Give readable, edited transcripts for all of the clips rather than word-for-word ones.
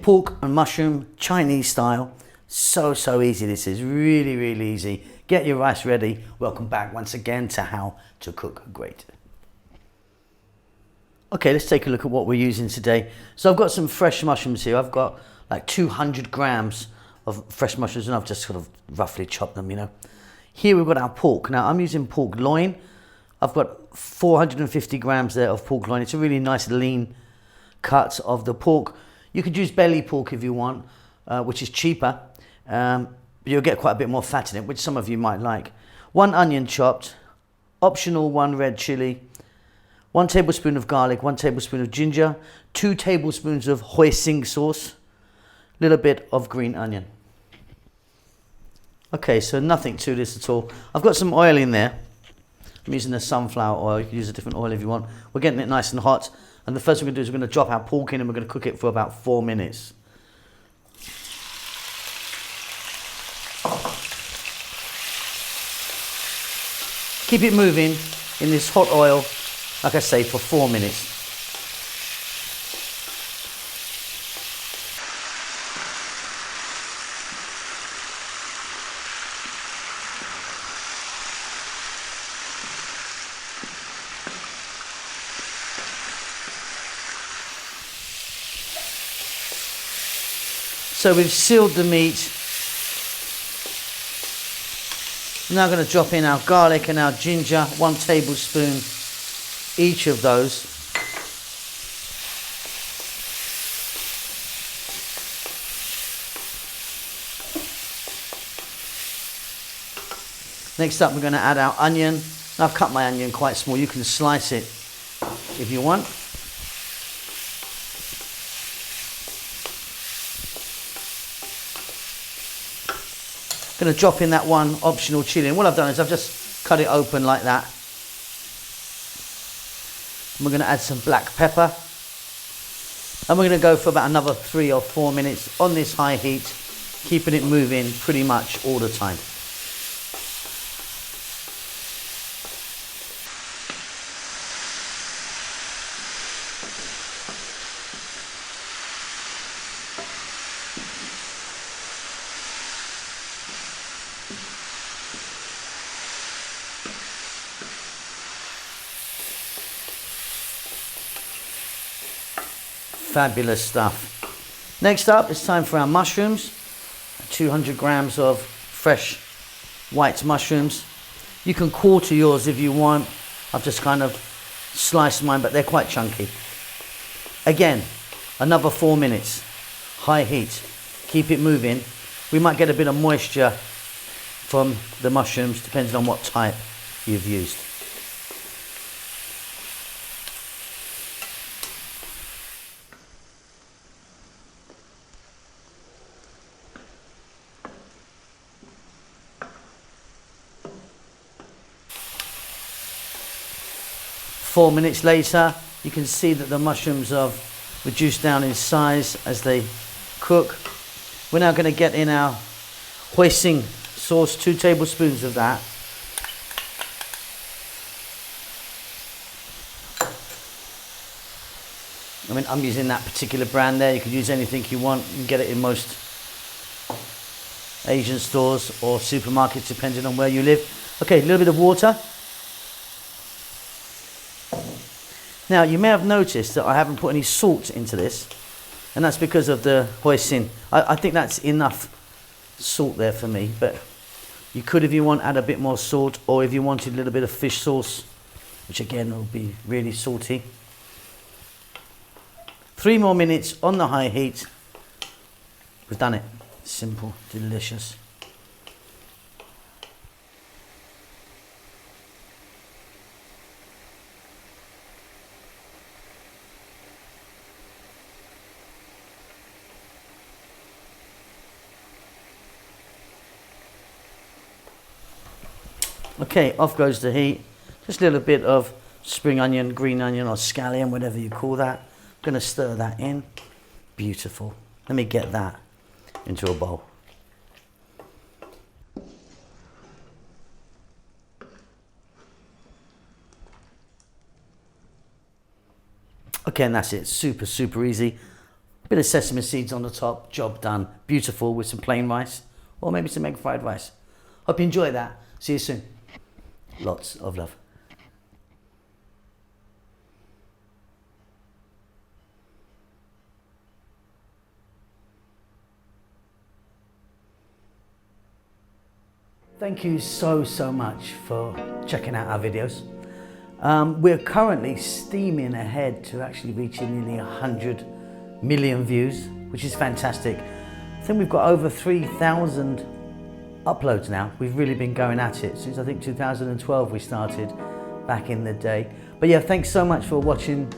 pork and mushroom Chinese style. So easy. This is really easy. Get your rice ready. Welcome back once again to How to Cook Great. Okay, let's take a look at what we're using today. So I've got some fresh mushrooms here. I've got like 200 grams of fresh mushrooms and I've just sort of roughly chopped them, you know. Here we've got our pork. Now I'm using pork loin. I've got 450 grams there of pork loin. It's a really nice lean cut of the pork. You could use belly pork if you want, which is cheaper. But you'll get quite a bit more fat in it, which some of you might like. 1 onion chopped, optional 1 red chili, 1 tablespoon of garlic, 1 tablespoon of ginger, 2 tablespoons of hoisin sauce, a little bit of green onion. Okay, so nothing to this at all. I've got some oil in there. I'm using the sunflower oil. You can use a different oil if you want. We're getting it nice and hot. And the first thing we're going to do is we're going to drop our pork in and we're going to cook it for about 4 minutes. Keep it moving in this hot oil, like I say, for 4 minutes. So we've sealed the meat. I'm now going to drop in our garlic and our ginger, 1 tablespoon each of those. Next up we're going to add our onion. Now, I've cut my onion quite small. You can slice it if you want. Going to drop in that 1 optional chili, and what I've done is I've just cut it open like that. And we're going to add some black pepper, and we're going to go for about another 3 or 4 minutes on this high heat, keeping it moving pretty much all the time. Fabulous stuff. Next up, it's time for our mushrooms. 200 grams of fresh white mushrooms. You can quarter yours if you want. I've just kind of sliced mine, but they're quite chunky. Again, another 4 minutes. High heat. Keep it moving. We might get a bit of moisture from the mushrooms, depending on what type you've used. Four minutes later, you can see that the mushrooms have reduced down in size as they cook. We're now going to get in our hoisin sauce, 2 tablespoons of that. I mean, I'm using that particular brand there. You could use anything you want. You can get it in most Asian stores or supermarkets, depending on where you live. Okay, a little bit of water. Now, you may have noticed that I haven't put any salt into this, and that's because of the hoisin. I think that's enough salt there for me, but you could, if you want, add a bit more salt, or if you wanted a little bit of fish sauce, which again will be really salty. 3 more minutes on the high heat. We've done it. Simple, delicious. Okay, off goes the heat. Just a little bit of spring onion, green onion, or scallion, whatever you call that. I'm going to stir that in. Beautiful. Let me get that into a bowl. Okay, and that's it. Super easy. Bit of sesame seeds on the top, job done. Beautiful, with some plain rice or maybe some egg fried rice. Hope you enjoy that. See you soon. Lots of love. Thank you so much for checking out our videos. We're currently steaming ahead to actually reaching nearly 100 million views, which is fantastic. I think we've got over 3,000 uploads now. We've really been going at it since I think 2012 we started back in the day. But yeah, thanks so much for watching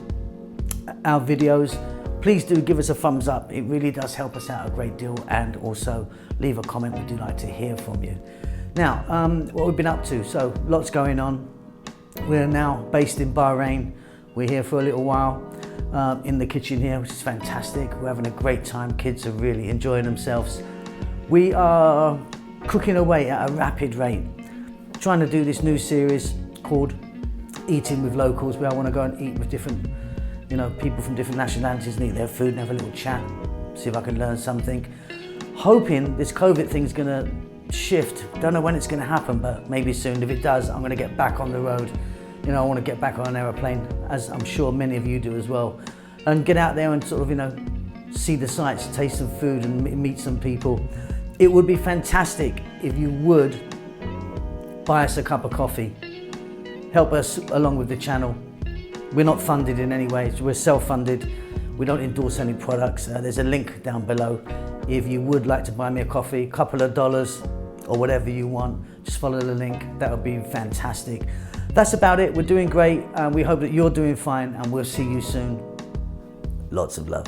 our videos. Please do give us a thumbs up. It really does help us out a great deal, and also leave a comment. We do like to hear from you. Now, what we've been up to, so lots going on. We're now based in Bahrain. We're here for a little while in the kitchen here, which is fantastic. We're having a great time. Kids are really enjoying themselves. We are cooking away at a rapid rate, trying to do this new series called Eating with Locals, where I want to go and eat with different, people from different nationalities and eat their food and have a little chat, see if I can learn something. Hoping this COVID thing's gonna shift. Don't know when it's gonna happen, but maybe soon. If it does, I'm gonna get back on the road. I want to get back on an aeroplane, as I'm sure many of you do as well, and get out there and sort of, see the sights, taste some food and meet some people. It would be fantastic if you would buy us a cup of coffee. Help us along with the channel. We're not funded in any way, we're self-funded. We don't endorse any products. There's a link down below. If you would like to buy me a coffee, a couple of dollars or whatever you want, just follow the link. That would be fantastic. That's about it. We're doing great. We hope that you're doing fine, and we'll see you soon. Lots of love.